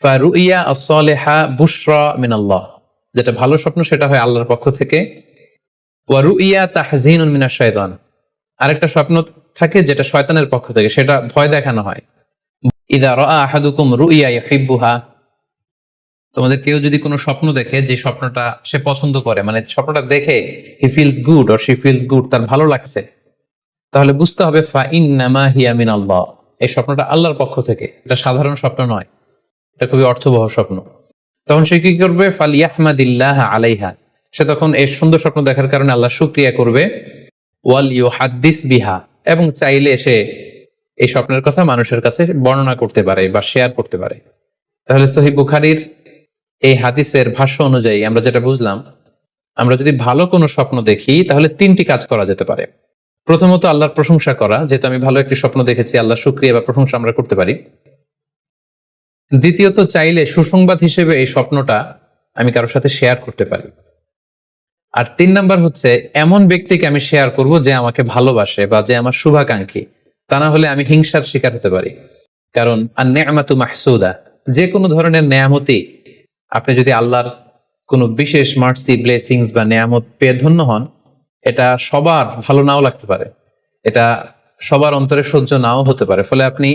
ফারুইয়া আস-সালিহা বুশরা মিনাল্লাহ, যেটা ভালো স্বপ্ন সেটা হয় আল্লাহর পক্ষ থেকে। ওয়া রুইয়া তাহজিনুন মিনাশ শাইতান, আরেকটা স্বপ্ন থাকে যেটা শয়তানের পক্ষ থেকে, সেটা ভয় দেখানো হয়। ইযা রাআ আহাদুকুম রুইয়া ইউহিব্বুহা, তোমাদের কেউ যদি কোনো স্বপ্ন দেখে যে স্বপ্নটা সে পছন্দ করে, মানে স্বপ্নটা দেখে he feels good or she feels good, তার ভালো লাগছে, তাহলে বুঝতে হবে ফা ইন্নামা হিয়া মিনাল্লাহ, এই স্বপ্নটা আল্লাহর পক্ষ থেকে, এটা সাধারণ স্বপ্ন নয়, এটা খুবই অর্থবহ স্বপ্ন। তখন সে কি করবে? ফালিয়াহমাদিল্লাহ আলাইহা, সে তখন এই সুন্দর স্বপ্ন দেখার কারণে আল্লাহ শুকরিয়া করবে। ওয়াল ইউহাদ্দিস বিহা, এবং চাইলে সে এই স্বপ্নের কথা মানুষের কাছে বর্ণনা করতে পারে বা শেয়ার করতে পারে। তাহলে সহিহ বুখারীর এই হাদিসের ভাষ্য অনুযায়ী আমরা যেটা বুঝলাম, আমরা যদি ভালো কোনো স্বপ্ন দেখি তাহলে তিনটি কাজ করা যেতে পারে। প্রথমত আল্লাহর প্রশংসা করা, যেহেতু আমি ভালো একটি স্বপ্ন দেখেছি, আল্লাহ শুকরিয়া বা প্রশংসা আমরা করতে পারি। দ্বিতীয়ত চাইলে সুসংবাদ হিসেবে এই স্বপ্নটা আমি কারোর সাথে শেয়ার করতে পারি। আর 3 নাম্বার হচ্ছে এমন ব্যক্তিকে আমি শেয়ার করব যে আমাকে ভালোবাসে বা যে আমার শুভাকাঙ্ক্ষী, তা না হলে আমি হিংসার শিকার হতে পারি। কারণ আন-নি'মাতু মাহসুদা, যে কোনো ধরনের নেয়ামতি, আপনি যদি আল্লাহর কোনো বিশেষ মার্সি, ব্লেসিংস বা নেয়ামত পেয়ে ধন্য হন, এটা সবার ভালো নাও লাগতে পারে, এটা সবার অন্তরে সহ্য নাও হতে পারে, ফলে আপনি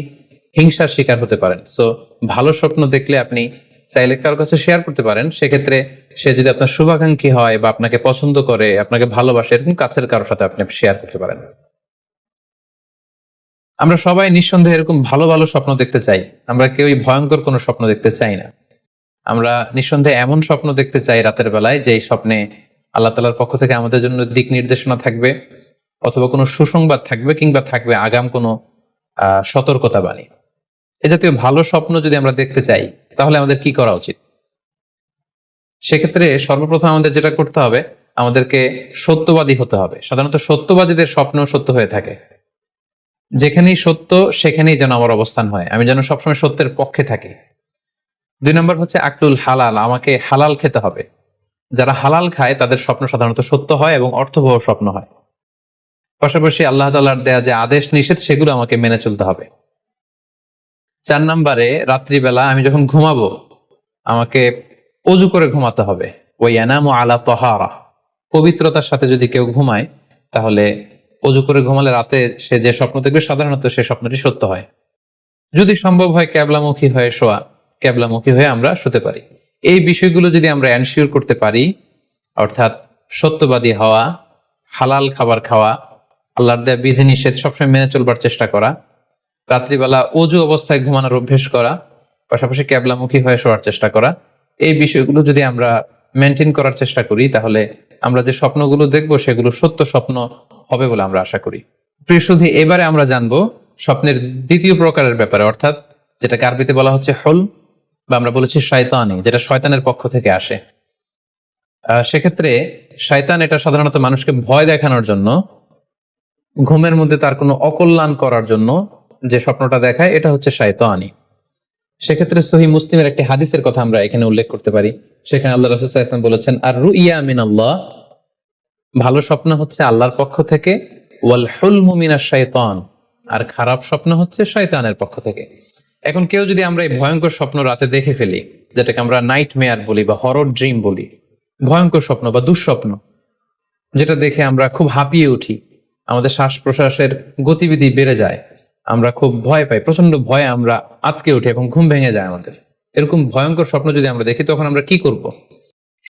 হিংসার শিকার হতে পারেন। সো ভালো স্বপ্ন দেখলে আপনি চাইলে কারোর কাছে শেয়ার করতে পারেন। সেক্ষেত্রে সে যদি আপনার শুভাকাঙ্ক্ষী হয় বা আপনাকে পছন্দ করে, আপনাকে ভালোবাসে, এরকম কাছের কারোর সাথে আপনি শেয়ার করতে পারেন। আমরা সবাই নিঃসন্দেহে এরকম ভালো ভালো স্বপ্ন দেখতে চাই, আমরা কেউই ভয়ঙ্কর কোনো স্বপ্ন দেখতে চাই না। আমরা নিঃসন্দেহে এমন স্বপ্ন দেখতে চাই রাতের বেলায় যে স্বপ্নে আল্লাহ তাআলার পক্ষ থেকে আমাদের জন্য দিক নির্দেশনা থাকবে, অথবা কোনো সুসংবাদ থাকবে, কিংবা থাকবে আগাম কোনো সতর্কতা বাণী। এ জাতীয় ভালো স্বপ্ন যদি আমরা দেখতে চাই তাহলে আমাদের কি করা উচিত? সেক্ষেত্রে সর্বপ্রথম আমাদের যেটা করতে হবে, আমাদেরকে সত্যবাদী হতে হবে। সাধারণত সত্যবাদীদের স্বপ্ন সত্য হয়ে থাকে। যেখানেই সত্য সেখানেই যেন আমার অবস্থান হয়, আমি যেন সবসময় সত্যের পক্ষে থাকি। 2 নম্বর হচ্ছে আকলুল হালাল, আমাকে হালাল খেতে হবে। যারা হালাল খায় তাদের স্বপ্ন সাধারণত সত্য হয় এবং অর্থবহ স্বপ্ন হয়। পাশাপাশি আল্লাহ তাআলার দেয়া যে আদেশ নিষেধ সেগুলো আমাকে মেনে চলতে হবে। 4 নম্বরে রাত্রিবেলা আমি যখন ঘুমাবো আমাকে অজু করে ঘুমাতে হবে। ওয়ায়ানামু আলা তাহারা, পবিত্রতার সাথে যদি কেউ ঘুমায় তাহলে অজু করে ঘুমালে রাতে সে যে স্বপ্ন দেখবে সাধারণত সে স্বপ্নটি সত্য হয়। যদি সম্ভব হয় ক্যাবলামুখী হয়ে শোয়া, ক্যাবলামুখী হয়ে আমরা শুতে পারি। এই বিষয়গুলো যদি আমরা এনশিওর করতে পারি, অর্থাৎ সত্যবাদী হওয়া, হালাল খাবার খাওয়া, আল্লাহর দেয়া বিধিনিষেধ সবসময় মেনে চলবার চেষ্টা করা, রাত্রিবেলা অজু অবস্থায় ঘুমানোর অভ্যেস করা, পাশাপাশি ক্যাবলামুখী হয়ে শোয়ার চেষ্টা করা, এই বিষয়গুলো যদি আমরা মেনটেন করার চেষ্টা করি তাহলে আমরা যে স্বপ্নগুলো দেখব সেগুলো সত্য স্বপ্ন হবে বলে আমরা আশা করি। প্রিয় সুধী, এবারে আমরা জানবো স্বপ্নের দ্বিতীয় প্রকারের ব্যাপারে, অর্থাৎ যেটাকে আরবিতে বলা হচ্ছে হল, বা আমরা বলেছি শয়তানি, যেটা শয়তানের পক্ষ থেকে আসে। সেক্ষেত্রে শয়তান এটা সাধারণত মানুষকে ভয় দেখানোর জন্য, ঘুমের মধ্যে তার কোনো অকল্যাণ করার জন্য যে স্বপ্নটা দেখায়, এটা হচ্ছে শয়তানি। সেক্ষেত্রে সহিহ মুসলিমের একটি হাদিসের কথা আমরা এখানে উল্লেখ করতে পারি। সেখানে আল্লাহ রাসূল সাল্লাল্লাহু আলাইহি ওয়াসাল্লাম বলেছেন, আর রুইয়া মিনাল্লাহ, ভালো স্বপ্ন হচ্ছে আল্লাহর পক্ষ থেকে, ওয়াল হুলমু মিনাশ শাইতান, আর খারাপ স্বপ্ন হচ্ছে শয়তানের পক্ষ থেকে। এখন কেউ যদি আমরা এই ভয়ঙ্কর স্বপ্ন রাতে দেখে ফেলি, যেটাকে আমরা নাইট মেয়ার বলি বা হরর ড্রিম বলি, ভয়ঙ্কর স্বপ্ন বা দুঃস্বপ্ন, যেটা দেখে আমরা খুব হাঁপিয়ে উঠি, আমাদের শ্বাস প্রশ্বাসের গতিবিধি বেড়ে যায়, আমরা খুব ভয় পাই, প্রচন্ড ভয়ে আমরা আটকে উঠি এবং ঘুম ভেঙে যায় আমাদের, এরকম ভয়ঙ্কর স্বপ্ন যদি আমরা দেখি তখন আমরা কি করব?